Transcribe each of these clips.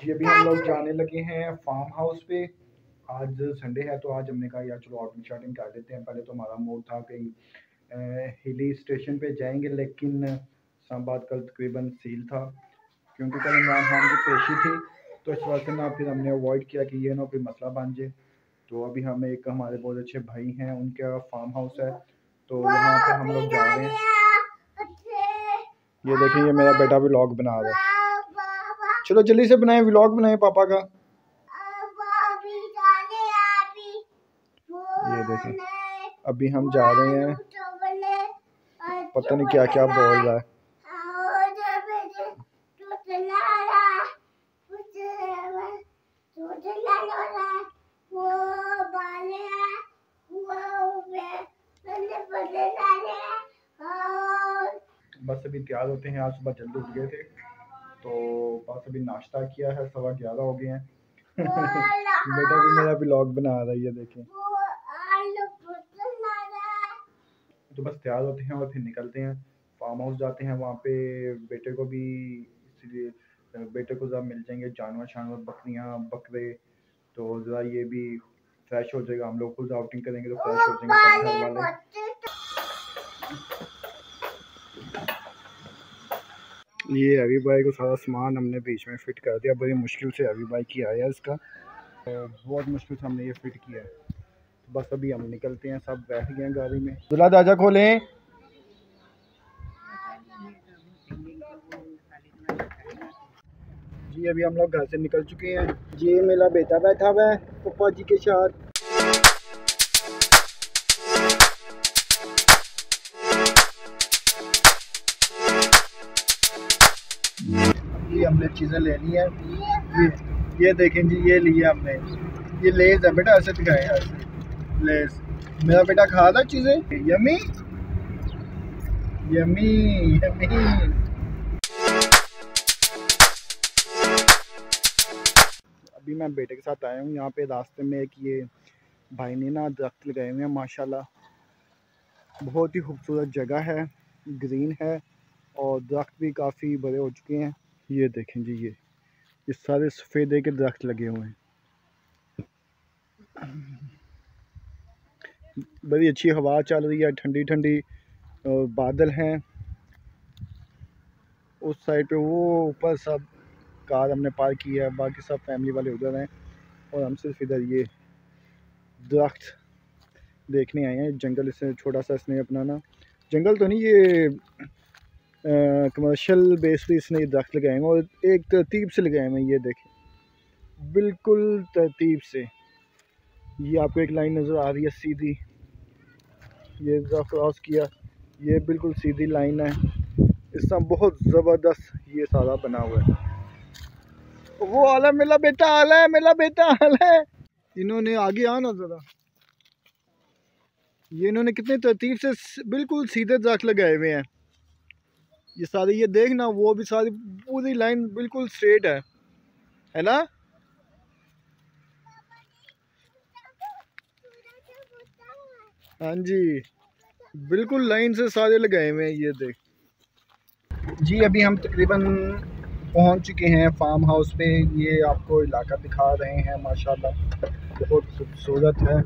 जी अभी हम लोग जाने लगे हैं फार्म हाउस पे। आज संडे है तो आज हमने कहा यार चलो आउटिंग शाउटिंग कर देते हैं। पहले तो हमारा मूड था कहीं हिली स्टेशन पे जाएंगे, लेकिन इस्लामाबाद कल तकरीबन सील था क्योंकि कल इमरान खान की पेशी थी। तो इस वजह से ना फिर हमने अवॉइड किया कि ये ना कोई मसला बन जाए। तो अभी हम एक हमारे बहुत अच्छे भाई हैं, उनका फार्म हाउस है, तो वहाँ पे हम लोग जा रहे हैं। ये देखें, ये मेरा बेटा व्लॉग बना रहा है। चलो जल्दी से बनाए, व्लॉग बनाए पापा का। ये देखें अभी हम जा रहे हैं, पता नहीं क्या क्या बोल रहा है। बस अभी तैयार होते हैं, आज सुबह जल्दी उठ गए थे तो बस अभी नाश्ता किया है, 11:15 हो गए हैं। बेटा भी मेरा व्लॉग बना रहा है, ये देखें। तो बस तैयार होते हैं और फिर निकलते हैं, फार्म हाउस जाते हैं। वहाँ पे बेटे को भी, इसीलिए बेटे को ज़रा मिल जाएंगे जानवर शानवर, बकरियाँ बकरे, तो ज़रा ये भी फ्रेश हो जाएगा। हम लोग खुद आउटिंग करेंगे तो फ्रेश हो जाएंगे सब घर वाले। ये अभी भाई को सारा सामान हमने बीच में फिट कर दिया, बड़ी मुश्किल से अभी भाई की आया इसका, तो बहुत मुश्किल से हमने ये फिट किया है। तो बस अभी हम निकलते हैं, सब बैठ गए हैं गाड़ी में। दूल्हा दाजा खोलें। जी अभी हम लोग घर से निकल चुके हैं। जी मेरा बेटा बैठा हुआ है पप्पा जी के साथ। ये हमने चीज़ें लेनी है। ये देखें जी, ये लिए हमने, ये लेज है बेटा, ऐसे दिखाए ऐसे लेज। मेरा बेटा खा रहा चीज़ें, यमी यमी यमी। अभी मैं बेटे के साथ आया हूँ, यहाँ पे रास्ते में एक ये भाई ने ना दरख्त लगाए हुए हैं माशाल्लाह, बहुत ही खूबसूरत जगह है, ग्रीन है और दरख्त भी काफ़ी बड़े हो चुके हैं। ये देखें जी, ये सारे सफ़ेदे के दरख्त लगे हुए हैं। बड़ी अच्छी हवा चल रही है, ठंडी ठंडी, और बादल हैं उस साइड पे। वो ऊपर सब कार हमने पार्क की है, बाकी सब फैमिली वाले उधर हैं और हम सिर्फ इधर ये दरख्त देखने आए हैं। जंगल इससे छोटा सा इसने अपना ना, जंगल तो नहीं, ये कमर्शियल बेस पे इसने दरख्त लगाए हैं और एक तरतीब से लगाए हैं। ये देखें बिल्कुल तरतीब से। ये आपको एक लाइन नज़र आ रही है सीधी, ये क्रॉस किया, ये बिल्कुल सीधी लाइन है। इसका बहुत ज़बरदस्त ये सारा बना हुआ है। वो आला मेरा बेटा आला है, मेरा बेटा आला है। इन्होंने आगे आना ज़रा, ये इन्होंने कितने तरतीब से बिल्कुल सीधे दरख्त लगाए हुए हैं। ये सारे, ये देखना, वो भी सारी पूरी लाइन बिल्कुल स्ट्रेट है ना। हाँ जी, बिल्कुल लाइन से सारे लगाए हुए हैं। ये देख जी, अभी हम तकरीबन पहुंच चुके हैं फार्म हाउस पे। ये आपको इलाका दिखा रहे हैं, माशाल्लाह बहुत खूबसूरत है।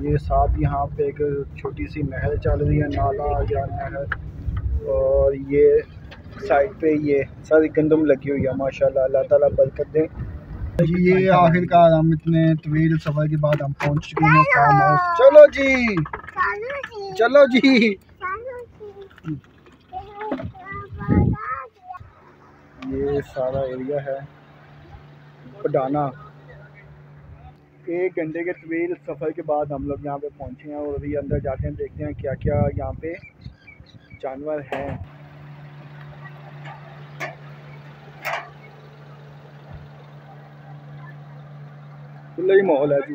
ये साथ यहाँ पे एक छोटी सी नहर चल रही है, नाला या नहर, और ये साइड पे ये सारी गंदम लगी हुई है माशाल्लाह, अल्लाह ताला बरकत दे जी। ये आखिरकार हम इतने तवील सफ़र के बाद हम पहुँच चुके हैं फार्म हाउस। चलो जी, चलो जी। ये सारा एरिया है पडाना। 1 घंटे के तवील सफ़र के बाद हम लोग यहाँ पे पहुँचे हैं और अभी अंदर जाते हैं, देखते हैं क्या क्या यहाँ पे जानवर हैं। खुला ही माहौल है जी।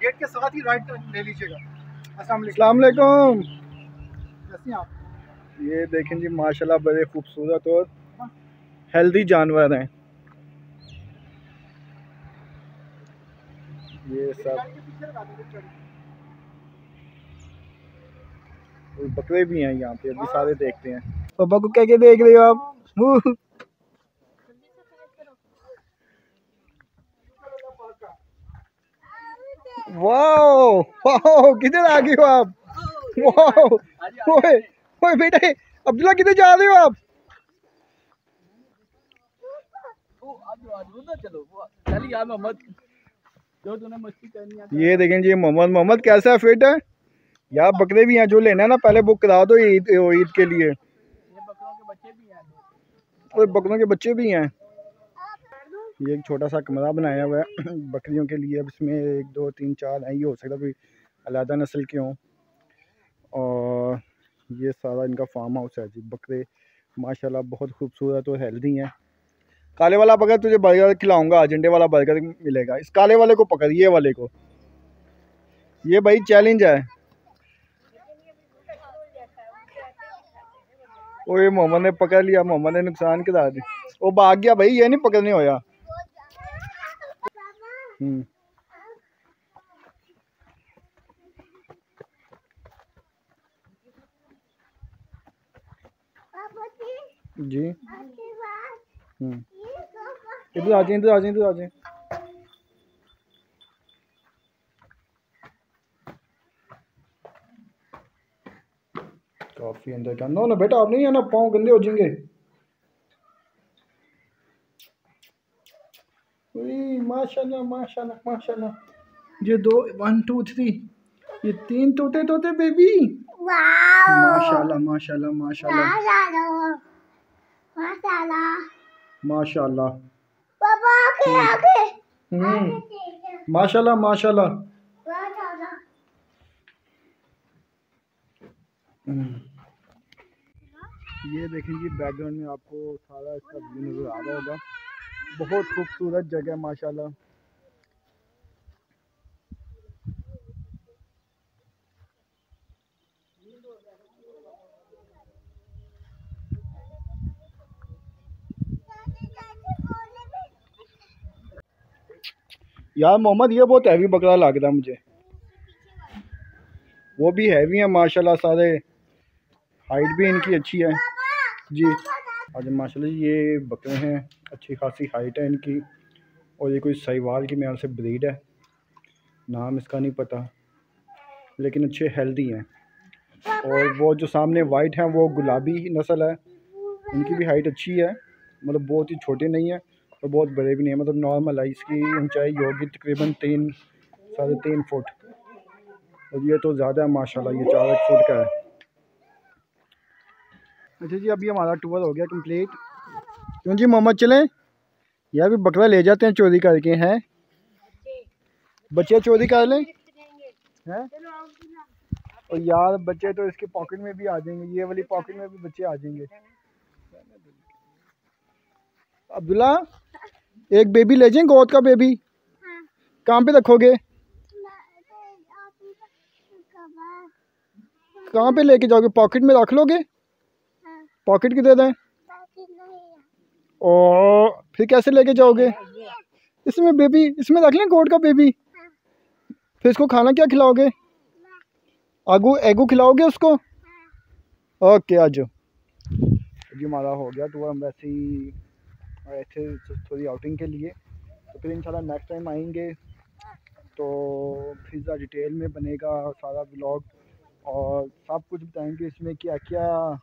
गेट के साथ ही राइट ले लीजिएगा। अस्सलाम वालेकुम। ये देखें जी, माशाल्लाह बड़े खूबसूरत और हेल्दी जानवर हैं ये सब। बकरे भी हैं यहाँ पे, अभी सारे देखते हैं। पापा को क्या क्या देख रहे हो आप? वाओ वाओ, किधर आ गए हो आप? वाओ, ओए ओए बेटा, अब्दुल्ला किधर जा रहे हो आप? ये देखें जी मोहम्मद, मोहम्मद कैसा है, फिट है यार? बकरे भी हैं जो लेना है ना, पहले बुक करा दो ईद ईद के लिए। और बकरों के बच्चे भी हैं। ये एक छोटा सा कमरा बनाया हुआ है बकरियों के लिए। अब इसमें 1 2 3 4 नहीं हो सकता, कोई अलग नस्ल के हों। और ये सारा इनका फार्म हाउस है जी। बकरे माशाल्लाह बहुत खूबसूरत और हेल्दी हैं। काले वाला बकरा तुझे बर्गर खिलाऊंगा, एजेंडे वाला बर्गर मिलेगा। इस काले वाले को पकड़, ये वाले को, ये भाई चैलेंज है। ओए मोहम्मद ने पकड़ लिया, मोहम्मद ने नुकसान करा दी। वो भाग गया भाई, ये नहीं पकड़ने होया। जी इधर आ जाए, इधर आ जाए, इधर आ जाए। काफी अंदर का। नो ना बेटा, आप नहीं आना, पाँव गंदे हो जाएंगे। माशाल्लाह माशाल्लाह माशाल्लाह। ये 2 1 2 3, ये 3 तोते तोते बेबी। माशाल्लाह माशाल्लाह माशाल्लाह माशाल्लाह माशाल्लाह माशाल्लाह। ये देखें जी, बैकग्राउंड में आपको सारा इसका व्यू नज़र आ रहा होगा। बहुत खूबसूरत जगह माशाल्लाह। यार मोहम्मद, ये बहुत हैवी बकरा लग रहा है मुझे। वो भी हैवी है माशाल्लाह सारे, हाइट भी इनकी अच्छी है जी। आज माशाल्लाह ये बकरे हैं, अच्छी खासी हाइट है इनकी। और ये कोई साहिवाल की मेरे से ब्रीड है, नाम इसका नहीं पता, लेकिन अच्छे हेल्दी हैं। और वो जो सामने वाइट हैं वो गुलाबी नस्ल है। इनकी भी हाइट अच्छी है, मतलब बहुत ही छोटे नहीं है और बहुत बड़े भी नहीं है, मतलब नॉर्मल है। इसकी ऊंचाई होगी तकरीबन 3 साढ़े 3 फुट। और ये तो ज़्यादा है माशाल्लाह, ये 4 फुट का है। अच्छा जी, अभी हमारा टूर हो गया कंप्लीट। क्यों जी मोहम्मद, चलें? यार भी बकरा ले जाते हैं चोरी करके, हैं बच्चे चोरी कर लें हैं। और यार बच्चे तो इसके पॉकेट में भी आ जाएंगे, ये वाली पॉकेट में भी बच्चे आ जाएंगे। अब्दुल्ला, एक बेबी ले जाएं, गोद का बेबी। कहाँ पे रखोगे? कहाँ पे लेके जाओगे? पॉकेट में रख लोगे? पॉकेट किधर दें? ओ फिर कैसे लेके जाओगे? इसमें बेबी, इसमें रख लें गोद का बेबी। फिर इसको खाना क्या खिलाओगे? आगू एगू खिलाओगे उसको? ओके, आ जाओ जी। हमारा हो गया टूर, हम वैसे ही आए थे थोड़ी आउटिंग के लिए। तो फिर इंशाल्लाह नेक्स्ट टाइम आएंगे तो पिज़्ज़ा डिटेल में बनेगा सारा ब्लॉग, और सब कुछ बताएंगे इसमें क्या क्या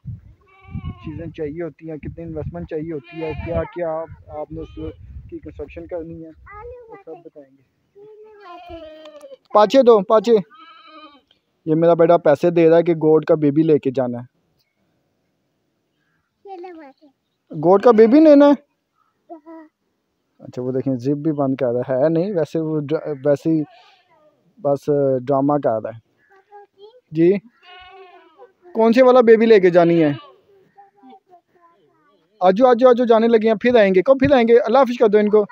चीज़ें चाहिए होती हैं, कितनी इन्वेस्टमेंट चाहिए होती है, क्या क्या आपने उसकी कंस्ट्रक्शन करनी है, वो सब बताएंगे। पाचे दो पाचे। ये मेरा बेटा पैसे दे रहा है कि गोड का बेबी लेके जाना है। गोड का बेबी लेना है? अच्छा, वो देखें जिप भी बंद कर रहा है नहीं, वैसे वो वैसे ही बस ड्रामा कर रहा है जी। कौन से वाला बेबी लेके जानी है? आजू आजू आजू जाने लगे हैं, फिर आएंगे। कब फिर आएंगे? अल्लाह हाफिज़ कर दो इनको।